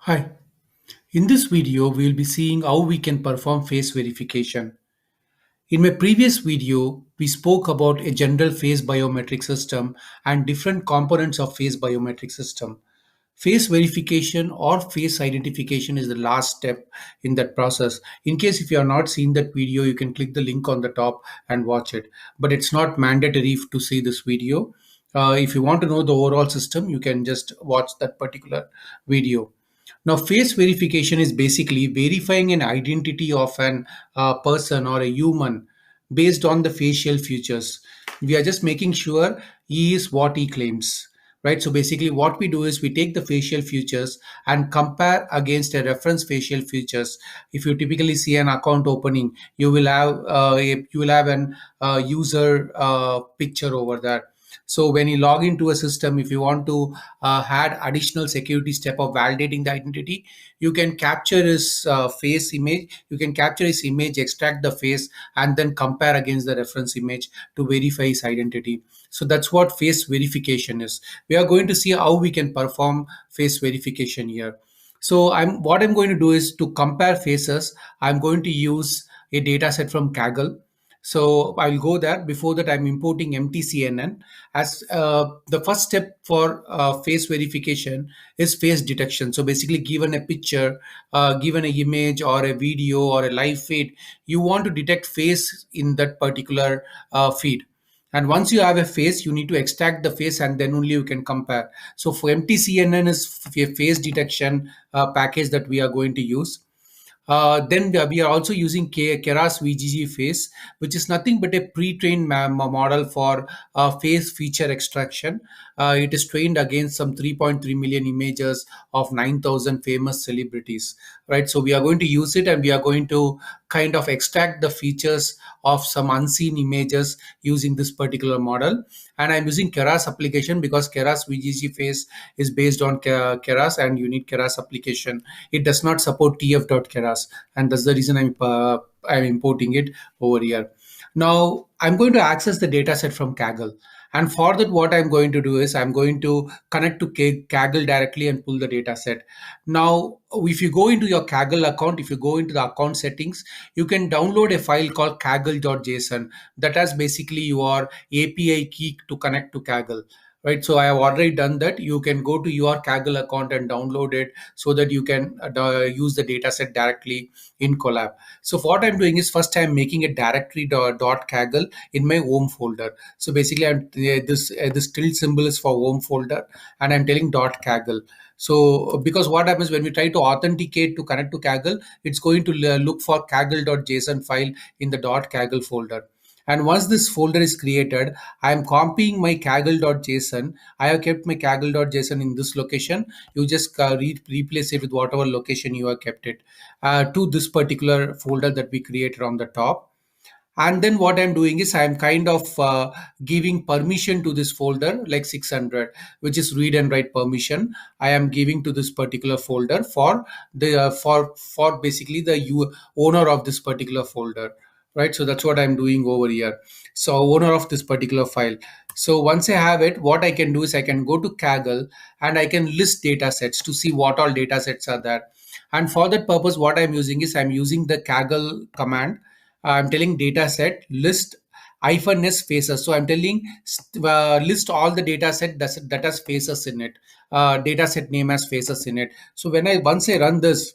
Hi, in this video we will be seeing how we can perform face verification. In my previous video, we spoke about a general face biometric system and different components of face biometric system. Face verification or face identification is the last step in that process. In case if you have not seen that video, you can click the link on the top and watch it. But it's not mandatory to see this video. If you want to know the overall system, you can just watch that particular video. Now, face verification is basically verifying an identity of an person or a human based on the facial features. We are just making sure he is what he claims, right? So basically, what we do is we take the facial features and compare against a reference facial features. If you typically see an account opening, you will have an user picture over there. So when you log into a system, if you want to add additional security step of validating the identity, you can capture his face image. You can capture his image, extract the face, and then compare against the reference image to verify his identity. So that's what face verification is. We are going to see how we can perform face verification here. So I'm going to do is to compare faces. I'm going to use a data set from Kaggle. So I'll go there. Before that, I'm importing MTCNN. As the first step for face verification is face detection. So basically, given a picture, given an image or a video or a live feed, you want to detect face in that particular feed. And once you have a face, you need to extract the face and then only you can compare. So for MTCNN is a face detection package that we are going to use. Then we are also using Keras VGG face, which is nothing but a pre-trained model for face feature extraction. It is trained against some 3.3 million images of 9,000 famous celebrities, right? So we are going to use it and we are going to kind of extract the features of some unseen images using this particular model. And I'm using Keras application because Keras VGG face is based on Keras and you need Keras application. It does not support tf.keras, and that's the reason I'm importing it over here. Now I'm going to access the data set from Kaggle. And for that, what I'm going to do is I'm going to connect to Kaggle directly and pull the data set. Now, if you go into your Kaggle account, if you go into the account settings, you can download a file called kaggle.json that has basically your API key to connect to Kaggle. Right, so I have already done that. You can go to your Kaggle account and download it so that you can use the data set directly in Colab. So what I'm doing is first I'm making a directory .kaggle in my home folder. So basically, this tilde symbol is for home folder, and I'm telling .kaggle. So because what happens when we try to authenticate to connect to Kaggle, it's going to look for kaggle.json file in the .kaggle folder. And once this folder is created, I am copying my kaggle.json. I have kept my kaggle.json in this location. You just replace it with whatever location you have kept it to this particular folder that we created on the top. And then what I'm doing is I'm kind of giving permission to this folder like 600, which is read and write permission. I am giving to this particular folder for the for basically the owner of this particular folder, right? So that's what I'm doing over here. So owner of this particular file. So once I have it, what I can do is I can go to Kaggle and I can list data sets to see what all data sets are there. And for that purpose, what I'm using is I'm using the Kaggle command. I'm telling data set list hyphen s faces. So I'm telling list all the data set that has faces in it. Data set name has faces in it. So once I run this,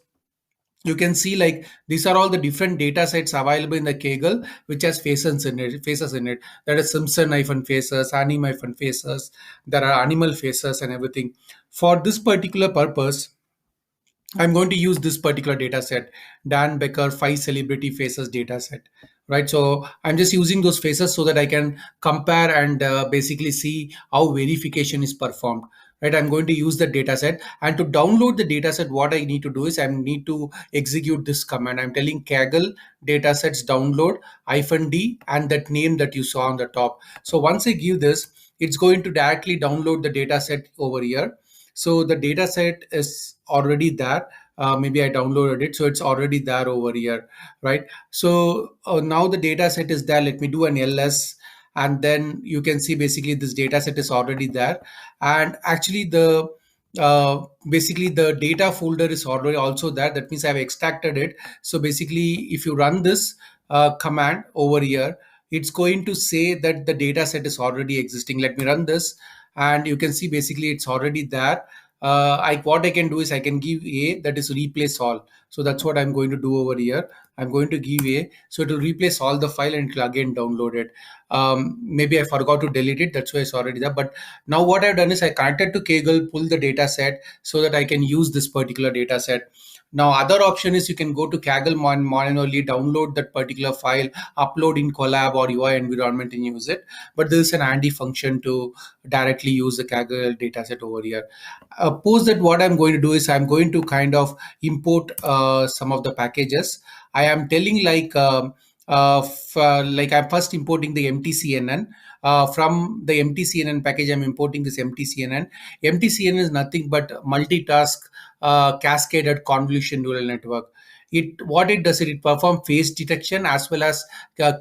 you can see like these are all the different data sets available in the Kaggle which has faces in it. That is Simpson hyphen faces, anim hyphen faces. There are animal faces and everything. For this particular purpose, I'm going to use this particular data set, Dan Becker 5 celebrity faces data set, right? So I'm just using those faces so that I can compare and basically see how verification is performed, right? I'm going to use the data set, and to download the data set, what I need to do is I need to execute this command. I'm telling Kaggle datasets download -d and that name that you saw on the top. So once I give this, it's going to directly download the data set over here. So the data set is already there. Maybe I downloaded it, so it's already there over here, right? So now the data set is there. Let me do an ls, and then you can see basically this data set is already there. And actually basically the data folder is already also there. That means I've extracted it. So basically, if you run this command over here, it's going to say that the data set is already existing. Let me run this, and you can see basically it's already there. What I can do is I can give a, that is replace all. So that's what I'm going to do over here. I'm going to give a, so it will replace all the file and it will again download it. Maybe I forgot to delete it, that's why it's already there. But now what I've done is I connected to Kaggle, pull the data set so that I can use this particular data set. Now, other option is you can go to Kaggle manually, download that particular file, upload in Colab or UI environment and use it. But there is an handy function to directly use the Kaggle dataset over here. Post that, what I'm going to do is I'm going to kind of import some of the packages. I am telling like I'm first importing the MTCNN. From the MTCNN package, I'm importing this MTCNN. MTCNN is nothing but multitask cascaded convolution neural network. What it does is it perform face detection as well as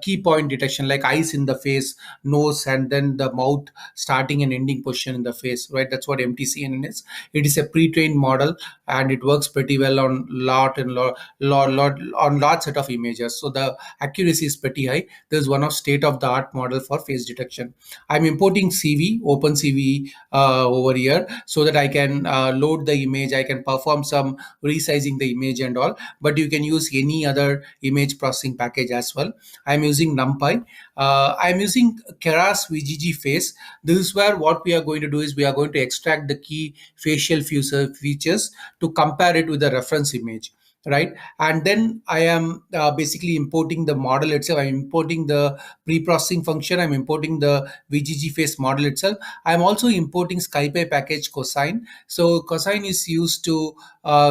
key point detection, like eyes in the face, nose, and then the mouth starting and ending position in the face. Right, that's what MTCNN is. It is a pre-trained model, and it works pretty well on on large set of images. So the accuracy is pretty high. There's one of state-of-the-art model for face detection. I'm importing CV, OpenCV over here so that I can load the image. I can perform some resizing the image and all, but you can use any other image processing package as well. I'm using NumPy. I'm using Keras VGG face. This is where what we are going to do is we are going to extract the key facial features to compare it with the reference image, right? And then I am basically importing the model itself. I'm importing the pre-processing function. I'm importing the VGG face model itself. I'm also importing SkyPy package cosine. So cosine is used to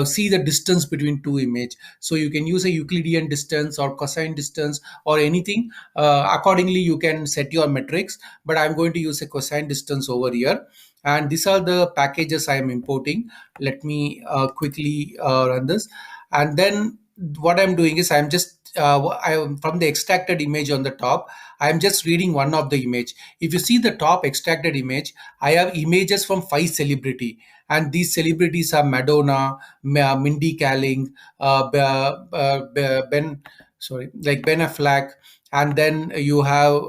see the distance between two image. So you can use a Euclidean distance or cosine distance or anything. Accordingly, you can set your metrics, but I'm going to use a cosine distance over here. And these are the packages I am importing. Let me quickly run this. And then what I'm doing is I'm just from the extracted image on the top, I'm just reading one of the image. If you see the top extracted image, I have images from 5 celebrity, and these celebrities are Madonna, Mindy Kaling, Ben, sorry, like Ben Affleck, and then you have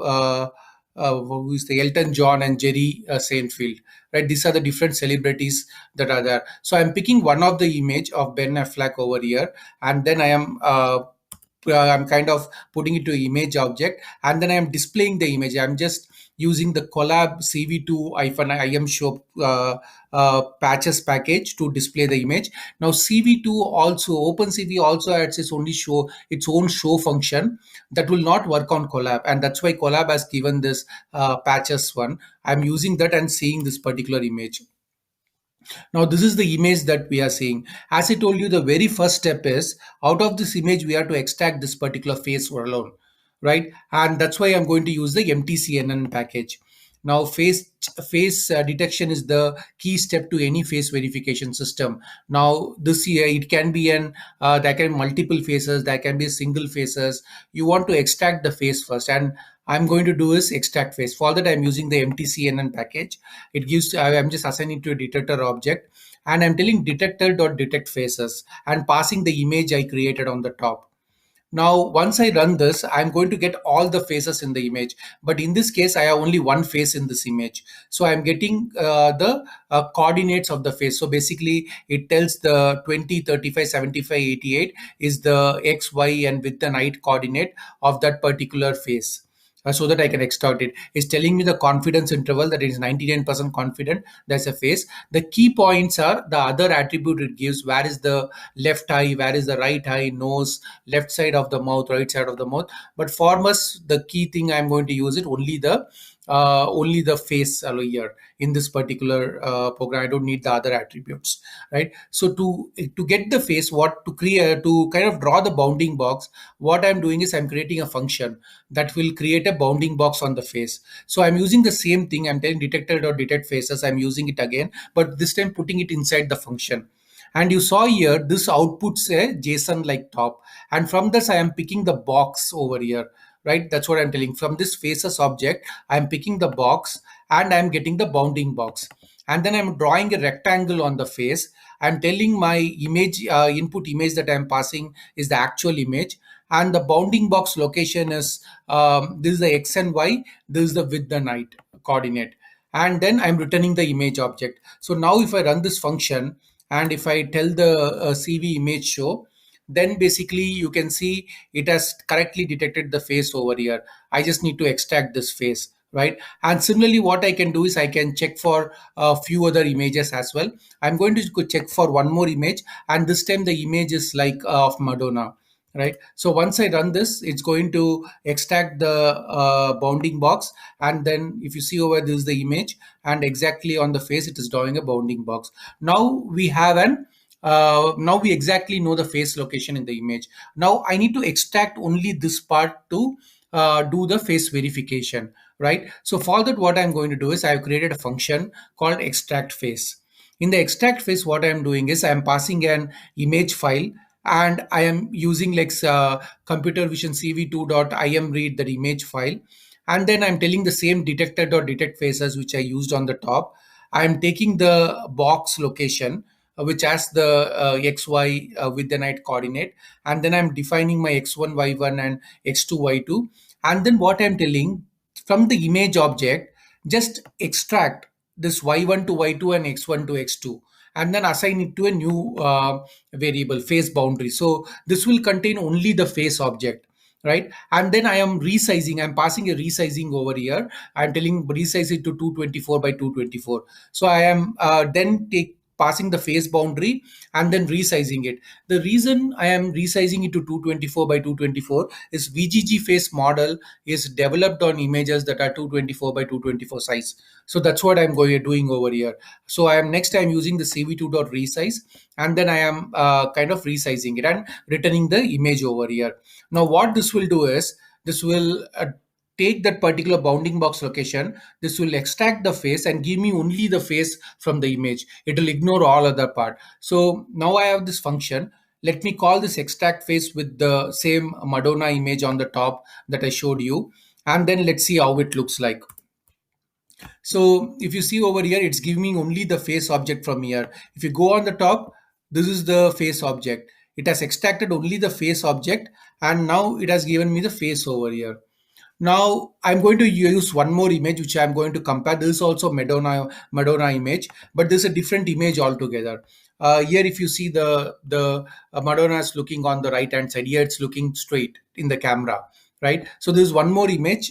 who is the Elton John and Jerry Seinfeld. Right, these are the different celebrities that are there. So I'm picking one of the image of Ben Affleck over here, and then I'm kind of putting it to image object, and then I am displaying the image. I'm just using the colab CV2-im show patches package to display the image. Now CV2 also, OpenCV also adds its own show function that will not work on colab, and that's why colab has given this patches one. I'm using that and seeing this particular image. Now, this is the image that we are seeing. As I told you, the very first step is out of this image, we have to extract this particular face alone, right? And that's why I'm going to use the MTCNN package. Now, face detection is the key step to any face verification system. Now, this here, it can be there can be multiple faces, there can be single faces. You want to extract the face first, and I'm going to do is extract face. For that, I'm using the MTCNN package. It gives, I'm just assigning to a detector object, and I'm telling detector.detect faces and passing the image I created on the top. Now, once I run this, I'm going to get all the faces in the image. But in this case, I have only one face in this image. So I'm getting the coordinates of the face. So basically, it tells the 20, 35, 75, 88 is the X, Y, and width and height coordinate of that particular face. So that I can extract it. It's telling me the confidence interval, that it is 99% confident that's a face. The key points are the other attribute it gives. Where is the left eye, where is the right eye, nose, left side of the mouth, right side of the mouth. But for us, the key thing I'm going to use it only the face here in this particular program. I don't need the other attributes, right? So to get the face, what to create, to kind of draw the bounding box, what I'm doing is I'm creating a function that will create a bounding box on the face. So I'm using the same thing. I'm telling detector.detect faces. I'm using it again, but this time putting it inside the function. And you saw here, this outputs a JSON like top. And from this, I am picking the box over here, right? That's what I'm telling. From this faces object, I'm picking the box and I'm getting the bounding box. and then I'm drawing a rectangle on the face. I'm telling my image input image that I'm passing is the actual image, and the bounding box location is this is the x and y, this is the width and height coordinate, and then I'm returning the image object. So now if I run this function and if I tell the CV image show, then basically you can see it has correctly detected the face over here. I just need to extract this face, right? And similarly, what I can do is I can check for a few other images as well. I'm going to go check for one more image, and this time the image is like of Madonna, right? So once I run this, it's going to extract the bounding box, and then if you see over, this is the image, and exactly on the face it is drawing a bounding box. Now we have an now we exactly know the face location in the image. Now I need to extract only this part to do the face verification, right? So for that, what I'm going to do is I've created a function called extract face. In the extract face, what I'm doing is I'm passing an image file, and I am using like computer vision cv2.im read that image file, and then I'm telling the same detected.detect faces which I used on the top. I'm taking the box location which has the xy with the night coordinate, and then I'm defining my x1 y1 and x2 y2, and then what I'm telling, from the image object, just extract this y1 to y2 and x1 to x2, and then assign it to a new variable face boundary. So this will contain only the face object, right? And then I am resizing, I'm passing a resizing over here. I'm telling resize it to 224 by 224. So I am then take passing the face boundary and then resizing it. The reason I am resizing it to 224 by 224 is VGG face model is developed on images that are 224 by 224 size. So that's what I'm going doing over here. So I am next I'm using the cv2.resize, and then I am kind of resizing it and returning the image over here. Now what this will do is this will take that particular bounding box location, this will extract the face and give me only the face from the image. It will ignore all other part. So now I have this function. Let me call this extract face with the same Madonna image on the top that I showed you, and then let's see how it looks like. So if you see over here, it's giving me only the face object from here. If you go on the top, this is the face object. It has extracted only the face object, and now it has given me the face over here. Now I'm going to use one more image which I'm going to compare. This is also Madonna image, but this is a different image altogether. Here, if you see the Madonna is looking on the right hand side. Here, it's looking straight in the camera, right? So this is one more image.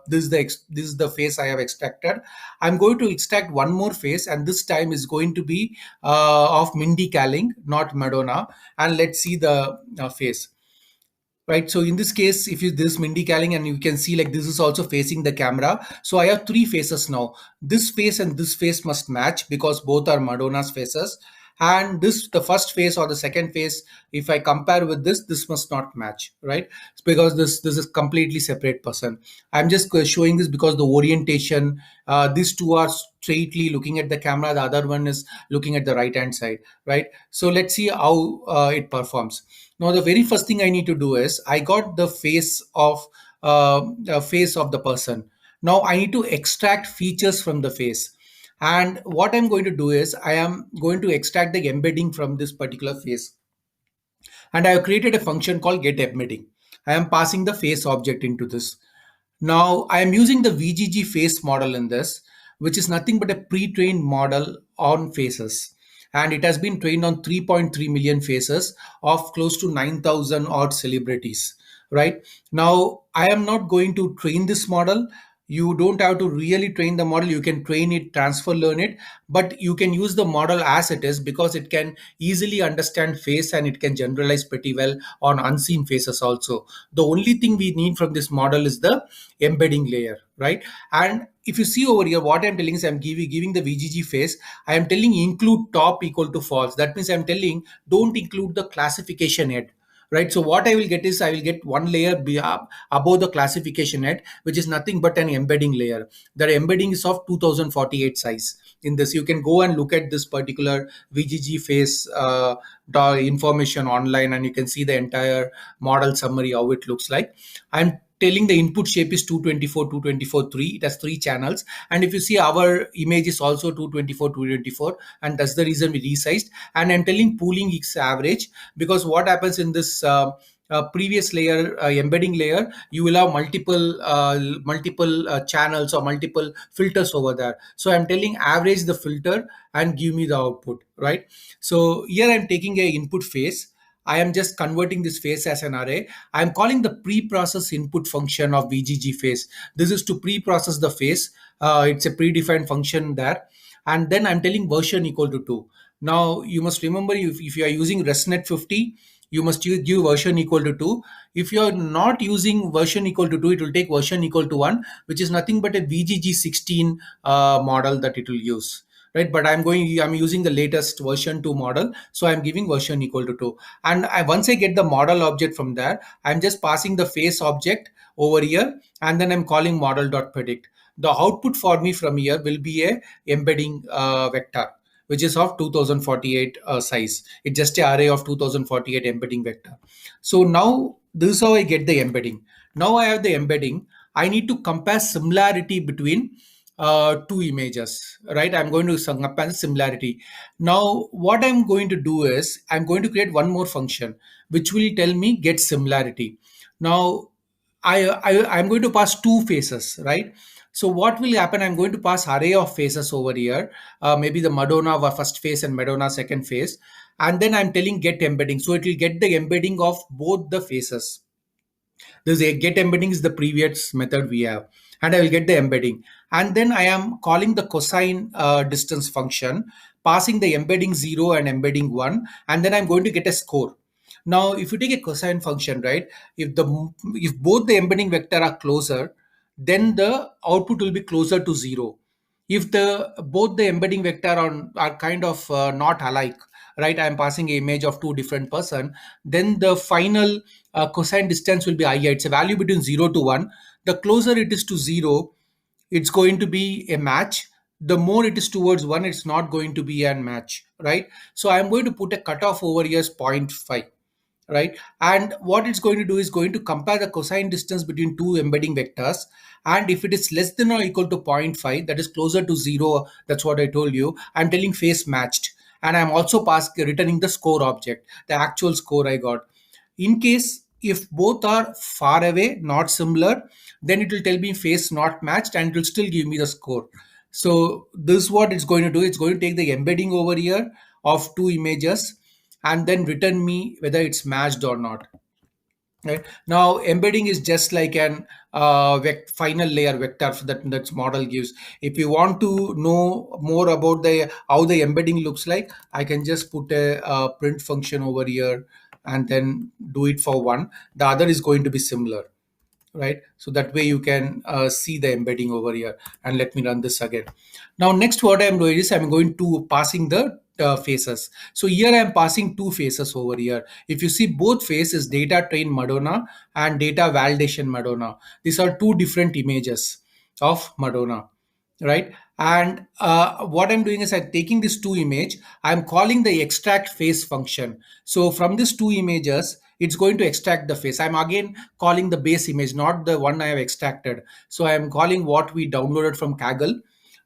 This is the face I have extracted. I'm going to extract one more face, and this time is going to be of Mindy Kaling, not Madonna. And let's see the face. Right, so in this case, if you this Mindy Kaling, and you can see like this is also facing the camera. So I have three faces now. This face and this face must match because both are Madonna's faces. And this, the first face or the second face, if I compare with this must not match, right? It's because this is completely separate person. I'm just showing this because the orientation, these two are straightly looking at the camera. The other one is looking at the right hand side, right? So let's see how it performs. Now, the very first thing I need to do is I got the face of the person. Now I need to extract features from the face. And what I'm going to do is I am going to extract the embedding from this particular face. And I have created a function called getEmbedding. I am passing the face object into this. Now I am using the VGG face model in this, which is nothing but a pre-trained model on faces. And it has been trained on 3.3 million faces of close to 9,000 odd celebrities. Right now, I am not going to train this model. You don't have to really train the model. You can train it, transfer learn it, but you can use the model as it is because it can easily understand face and it can generalize pretty well on unseen faces also. The only thing we need from this model is the embedding layer, right? And if you see over here, what I'm telling is I'm giving the VGG face. I am telling include top equal to false. That means I'm telling don't include the classification head, right? So what I will get is I will get one layer above the classification head, which is nothing but an embedding layer. That embedding is of 2048 size. In this, you can go and look at this particular VGG face information online, and you can see the entire model summary how it looks like. I'm telling the input shape is 224, 224, 3. It has three channels. And if you see, our image is also 224, 224, and that's the reason we resized. And I'm telling pooling is average, because what happens in this previous layer, embedding layer, you will have multiple channels or multiple filters over there. So I'm telling average the filter and give me the output, right? So here I'm taking a input phase. I am just converting this phase as an array. I'm calling the pre-process input function of VGG phase. This is to pre-process the phase. It's a predefined function there. And then I'm telling version equal to 2. Now you must remember, if you are using ResNet 50, you must give version equal to 2. If you are not using version equal to 2, it will take version equal to 1, which is nothing but a VGG 16 model that it will use. Right, but I'm using the latest version 2 model, so I'm giving version equal to 2. And once I get the model object from there, I'm just passing the face object over here, and then I'm calling model.predict. The output for me from here will be a embedding vector, which is of 2048 size. It's just an array of 2048 embedding vector. So now this is how I get the embedding. Now I have the embedding. I need to compare similarity between two images, right? I'm going to compare similarity. Now what I'm going to do is I'm going to create one more function which will tell me get similarity. Now I'm going to pass two faces, right? So what will happen? I'm going to pass array of faces over here, maybe the Madonna first face and Madonna second face, and then I'm telling get embedding. So it will get the embedding of both the faces. This get embedding is the previous method we have, and I will get the embedding. And then I am calling the cosine distance function, passing the embedding 0 and embedding 1, and then I'm going to get a score. Now, if you take a cosine function, right, if both the embedding vector are closer, then the output will be closer to 0. If the both the embedding vector are kind of not alike, right, I'm passing an image of two different person, then the final cosine distance will be higher. It's a value between 0 to 1. The closer it is to 0, it's going to be a match. The more it is towards 1, it's not going to be a match, right? So I'm going to put a cutoff over here as 0.5, right? And what it's going to do is going to compare the cosine distance between two embedding vectors. And if it is less than or equal to 0.5, that is closer to 0, that's what I told you, I'm telling face matched. And I'm also returning the score object, the actual score I got. In case if both are far away, not similar, then it will tell me face not matched, and it will still give me the score. So this is what it's going to do. It's going to take the embedding over here of two images and then return me whether it's matched or not. Right now, embedding is just like an final layer vector that model gives. If you want to know more about the how the embedding looks like, I can just put a print function over here and then do it for one. The other is going to be similar, right? So that way you can see the embedding over here. And let me run this again. Now next what I'm doing is I'm going to passing the faces. So here I'm passing two faces over here. If you see, both faces data train Madonna and data validation Madonna. These are two different images of Madonna, right? And what I'm doing is I'm taking this two image, I'm calling the extract face function. So from these two images, it's going to extract the face. I'm again calling the base image, not the one I have extracted. So I'm calling what we downloaded from Kaggle.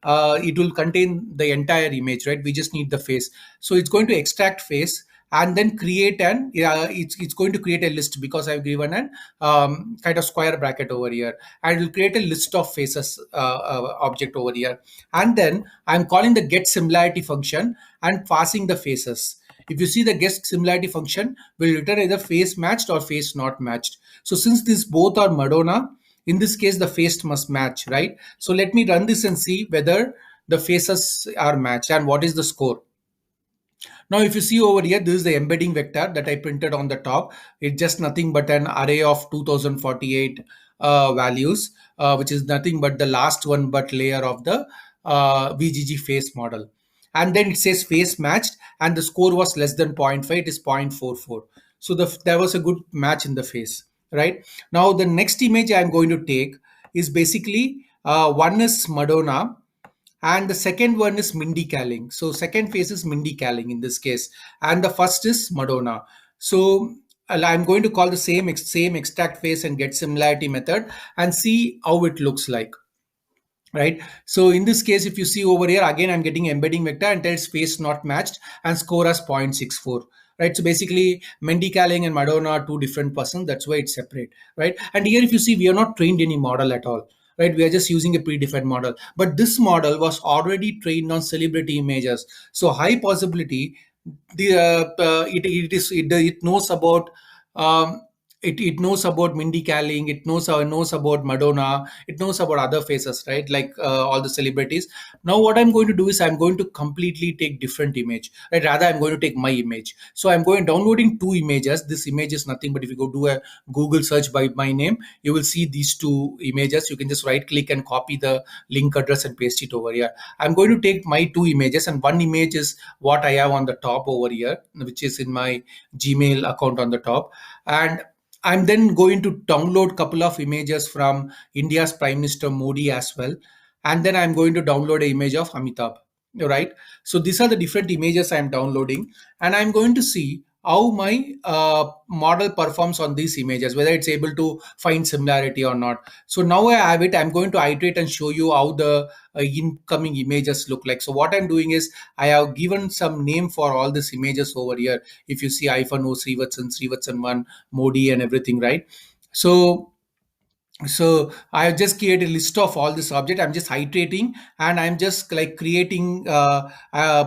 It will contain the entire image, right? We just need the face. So it's going to extract face and then create it's going to create a list, because I've given an kind of square bracket over here, and it will create a list of faces object over here. And then I'm calling the get similarity function and passing the faces. If you see, the get similarity function will return either face matched or face not matched. So since these both are Madonna, in this case the face must match, right? So let me run this and see whether the faces are matched and what is the score. Now, if you see over here, this is the embedding vector that I printed on the top. It's just nothing but an array of 2048 values, which is nothing but the last one but layer of the VGG face model. And then it says face matched, and the score was less than 0.5, it is 0.44. So there was a good match in the face, right? Now, the next image I'm going to take is basically one is Madonna, and the second one is Mindy Kaling. So second phase is Mindy Kaling in this case, and the first is Madonna. So I'm going to call the same extract face and get similarity method and see how it looks like, right? So in this case, if you see over here, again, I'm getting embedding vector and tells face not matched and score as 0.64. Right, so basically Mendy Kaling and Madonna are two different persons, that's why it's separate, right? And here if you see, we are not trained any model at all, right? We are just using a predefined model, but this model was already trained on celebrity images, so high possibility it knows about um, it knows about Mindy Kaling, it knows about Madonna, it knows about other faces, right? Like all the celebrities. Now what I'm going to do is I'm going to completely take different image, right? Rather I'm going to take my image. So I'm going downloading two images. This image is nothing but if you go do a Google search by my name, you will see these two images. You can just right click and copy the link address and paste it over here. I'm going to take my two images, and one image is what I have on the top over here, which is in my Gmail account on the top. And I'm then going to download couple of images from India's Prime Minister Modi as well. And then I'm going to download an image of Amitabh, right? So these are the different images I'm downloading, and I'm going to see how my model performs on these images, whether it's able to find similarity or not. So now I have it. I'm going to iterate and show you how the incoming images look like. So what I'm doing is I have given some name for all these images over here. If you see iPhone O, Srivatsan 1, Modi and everything, right? So I have just created a list of all this object. I'm just iterating and I'm just like creating a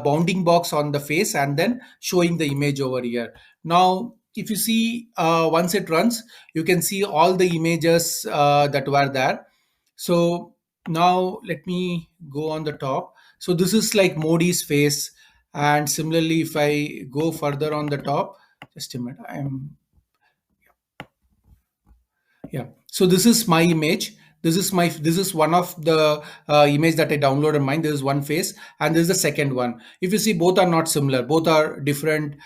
bounding box on the face and then showing the image over here. Now if you see, once it runs, you can see all the images that were there. So now let me go on the top. So this is like Modi's face, and similarly if I go further on the top, just a minute, yeah, so this is my image. This is one of the image that I downloaded mine. There is one face and there is the second one. If you see, both are not similar, both are different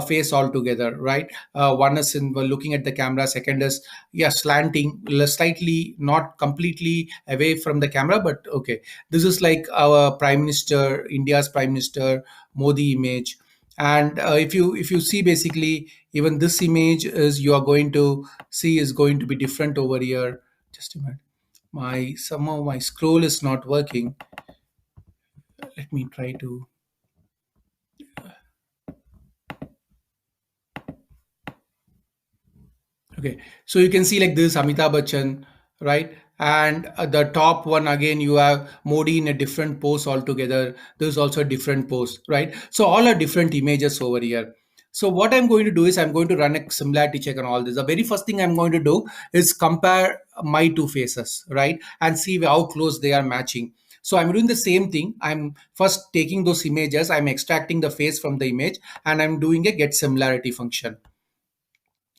face altogether, right? One is in looking at the camera, second is, yeah, slanting slightly, not completely away from the camera, but okay. This is like our Prime Minister, India's Prime Minister Modi image. And if you see, basically even this image is, you are going to see, is going to be different over here. Just a minute, my somehow my scroll is not working. Let me try to. Okay, so you can see like this Amitabh Bachchan, right? And the top one again, you have Modi in a different pose altogether. There's also a different pose, right? So all are different images over here. So what I'm going to do is I'm going to run a similarity check on all this. The very first thing I'm going to do is compare my two faces, right? And see how close they are matching. So I'm doing the same thing. I'm first taking those images, I'm extracting the face from the image, and I'm doing a get similarity function,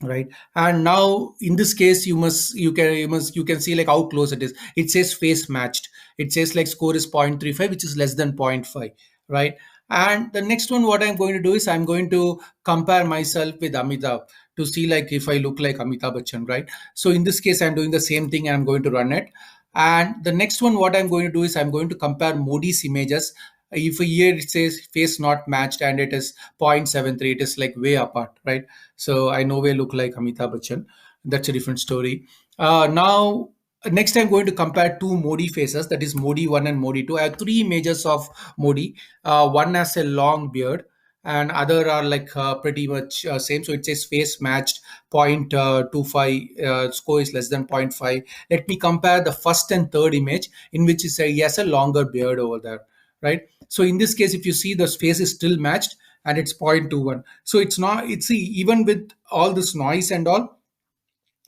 right? And now in this case, you can see like how close it is. It says face matched. It says like score is 0.35, which is less than zero point 0.5, right? And the next one, what I'm going to do is I'm going to compare myself with Amitabh to see like if I look like Amitabh Bachchan, right? So in this case, I'm doing the same thing and I'm going to run it. And the next one, what I'm going to do is I'm going to compare Modi's images. If here it says face not matched and it is 0.73, it is like way apart, right? So I nowhere look like Amitabh Bachchan. That's a different story. Now, next I'm going to compare two Modi faces, that is Modi 1 and Modi 2. I have three images of Modi. One has a long beard and other are like pretty much same. So it says face matched 0.25, score is less than zero point 0.5. Let me compare the first and third image in which he has a longer beard over there, right? So in this case, if you see, the face is still matched and it's 0.21. So it's not, it's even with all this noise and all,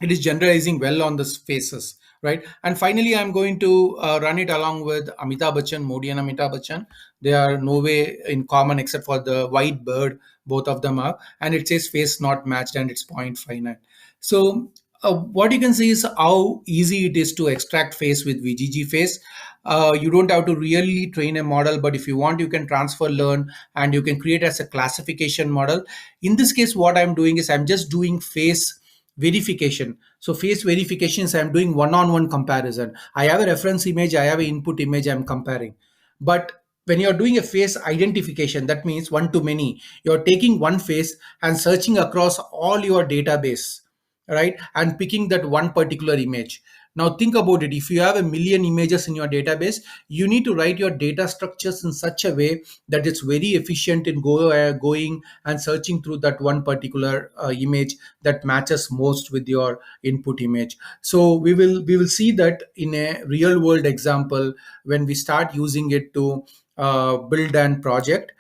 it is generalizing well on the faces, right? And finally I'm going to run it along with Amitabh Bachchan, Modi and Amitabh Bachchan. They are no way in common except for the white bird, both of them are, and it says face not matched and it's 0.59. So what you can see is how easy it is to extract face with VGG face. You don't have to really train a model, but if you want, you can transfer learn and you can create as a classification model. In this case, what I'm doing is I'm just doing face verification. So face verifications, I'm doing one-on-one comparison. I have a reference image, I have an input image, I'm comparing. But when you're doing a face identification, that means one to many. You're taking one face and searching across all your database, right, and picking that one particular image. Now think about it. If you have a million images in your database, you need to write your data structures in such a way that it's very efficient in going and searching through that one particular image that matches most with your input image. So we will see that in a real world example when we start using it to build and project.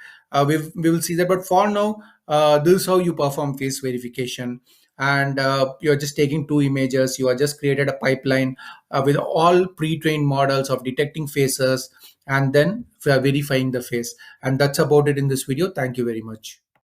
We will see that. But for now, this is how you perform face verification. And you're just taking two images. You are just created a pipeline with all pre-trained models of detecting faces and then verifying the face. And that's about it in this video. Thank you very much.